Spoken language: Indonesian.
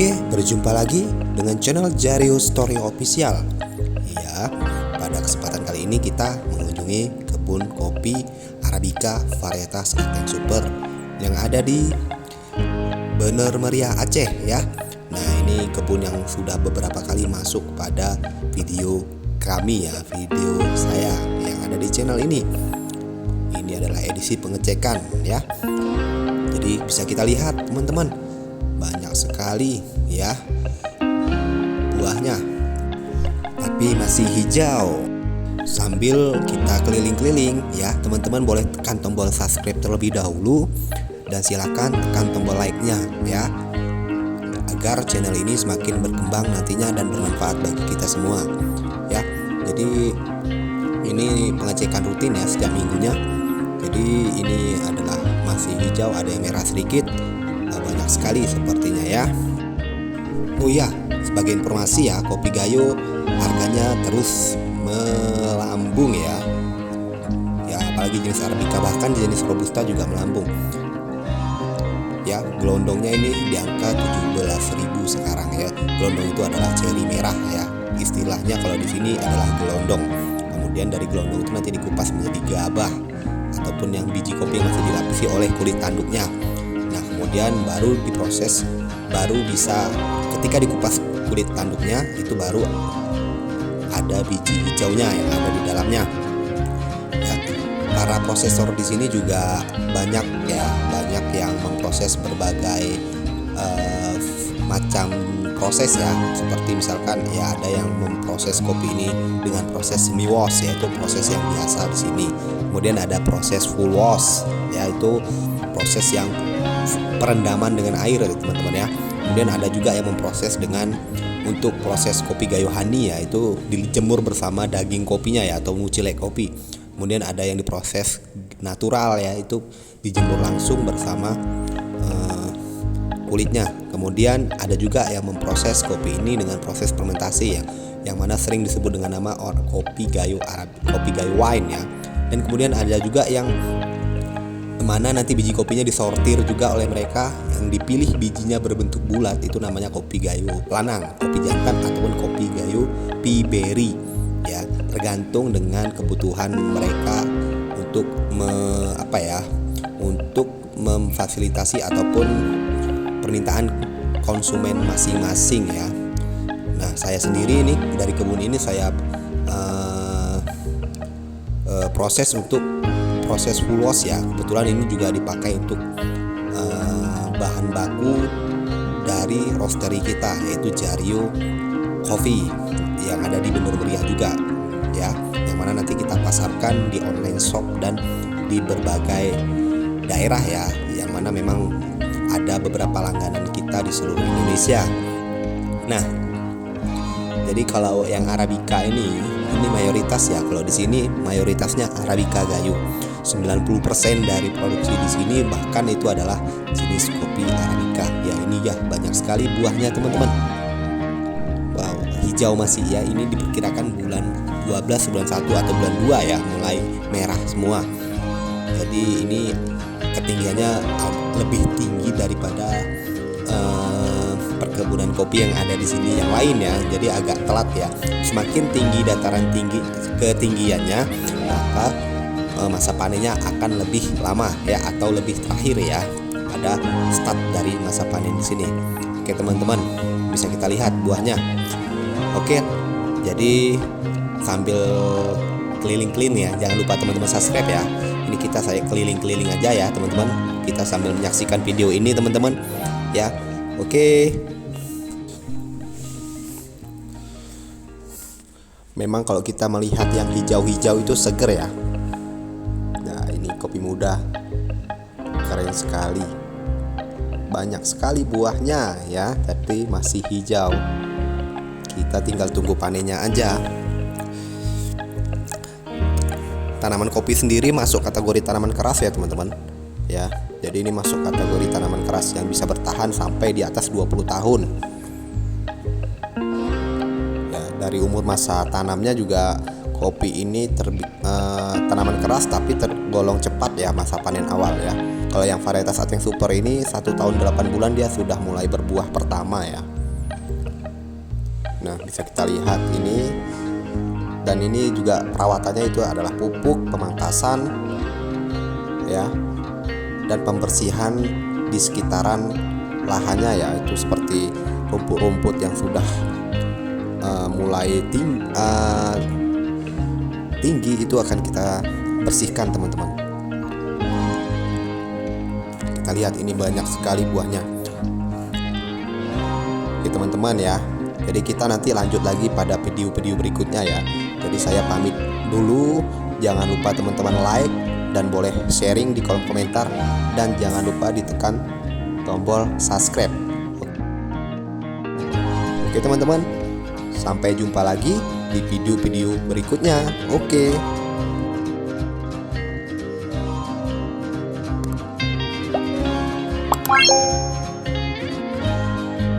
Oke, berjumpa lagi dengan channel Jario Story Official. Ya, pada kesempatan kali ini kita mengunjungi kebun kopi Arabica varietas Ateng Super yang ada di Bener Meriah, Aceh ya. Nah, ini kebun yang sudah beberapa kali masuk pada video kami ya, video saya yang ada di channel ini. Ini adalah edisi pengecekan ya. Jadi bisa kita lihat teman-teman, banyak sekali ya buahnya, tapi masih hijau. Sambil kita keliling-keliling ya, teman-teman boleh tekan tombol subscribe terlebih dahulu dan silakan tekan tombol like-nya ya, agar channel ini semakin berkembang nantinya dan bermanfaat bagi kita semua ya. Jadi ini pengecekan rutin ya setiap minggunya. Jadi ini adalah masih hijau, ada yang merah sedikit, banyak sekali sepertinya ya. Oh iya, sebagai informasi ya, kopi Gayo harganya terus melambung ya. Ya, apalagi jenis Arabica, bahkan jenis Robusta juga melambung. Ya, gelondongnya ini di angka 17.000 sekarang ya. Gelondong itu adalah ceri merah ya. Istilahnya kalau di sini adalah gelondong. Kemudian dari gelondong itu nanti dikupas menjadi gabah ataupun yang biji kopi yang masih dilapisi oleh kulit tanduknya. Nah, kemudian baru diproses, baru bisa ketika dikupas kulit tanduknya itu baru ada biji hijaunya yang ada di dalamnya. Ya, para prosesor di sini juga banyak ya, banyak yang memproses berbagai macam proses ya, seperti misalkan ya ada yang memproses kopi ini dengan proses semi wash, yaitu proses yang biasa di sini. Kemudian ada proses full wash, yaitu proses yang perendaman dengan air teman-teman ya. Kemudian ada juga yang memproses dengan untuk proses kopi Gayo Honey, yaitu dijemur bersama daging kopinya ya, atau mucilek kopi. Kemudian ada yang diproses natural ya, itu dijemur langsung bersama kulitnya. Kemudian ada juga yang memproses kopi ini dengan proses fermentasi ya, yang mana sering disebut dengan nama kopi Gayo kopi Gayo wine ya. Dan kemudian ada juga yang mana nanti biji kopinya disortir juga oleh mereka, yang dipilih bijinya berbentuk bulat, itu namanya kopi Gayo Lanang, kopi jantan ataupun kopi Gayo Piberry ya, tergantung dengan kebutuhan mereka untuk untuk memfasilitasi ataupun permintaan konsumen masing-masing ya. Nah, saya sendiri ini dari kebun ini saya proses untuk proses full wash ya. Kebetulan ini juga dipakai untuk bahan baku dari roastery kita, yaitu Jario Coffee yang ada di Bener Meriah juga ya, yang mana nanti kita pasarkan di online shop dan di berbagai daerah ya, yang mana memang ada beberapa langganan kita di seluruh Indonesia. Nah, jadi kalau yang Arabica ini mayoritas ya, kalau di sini mayoritasnya Arabica Gayo. 90% dari produksi di sini bahkan itu adalah jenis kopi Arabica. Ya, ini ya banyak sekali buahnya teman-teman. Wow, hijau masih ya. Ini diperkirakan bulan 12, bulan 1 atau bulan 2 ya, mulai merah semua. Jadi ini ketinggiannya lebih tinggi daripada perkebunan kopi yang ada di sini yang lain ya. Jadi agak telat ya. Semakin tinggi dataran tinggi ketinggiannya, maka masa panennya akan lebih lama ya, atau lebih terakhir ya pada start dari masa panen di sini. Oke teman-teman, bisa kita lihat buahnya. Oke, jadi sambil keliling-keliling ya, jangan lupa teman-teman subscribe ya. Ini saya keliling-keliling aja ya teman-teman, kita sambil menyaksikan video ini teman-teman ya. Oke, memang kalau kita melihat yang hijau-hijau itu seger ya. Nah, ini kopi muda keren sekali, banyak sekali buahnya ya, tapi masih hijau. Kita tinggal tunggu panennya aja. Tanaman kopi sendiri masuk kategori tanaman keras ya teman-teman ya. Jadi ini masuk kategori tanaman keras yang bisa bertahan sampai di atas 20 tahun ya. Dari umur masa tanamnya juga kopi ini tanaman keras tapi tergolong cepat ya masa panen awal ya. Kalau yang varietas Ateng Super ini 1 tahun 8 bulan dia sudah mulai berbuah pertama ya. Nah, bisa kita lihat ini. Dan ini juga perawatannya itu adalah pupuk, pemangkasan ya, dan pembersihan di sekitaran lahannya ya, itu seperti rumput-rumput yang sudah mulai tinggi itu akan kita bersihkan teman-teman. Kita lihat ini banyak sekali buahnya. Oke teman-teman ya. Jadi kita nanti lanjut lagi pada video-video berikutnya ya. Jadi saya pamit dulu. Jangan lupa teman-teman like dan boleh sharing di kolom komentar, dan jangan lupa ditekan tombol subscribe. Oke teman-teman, sampai jumpa lagi di video-video berikutnya. Oke.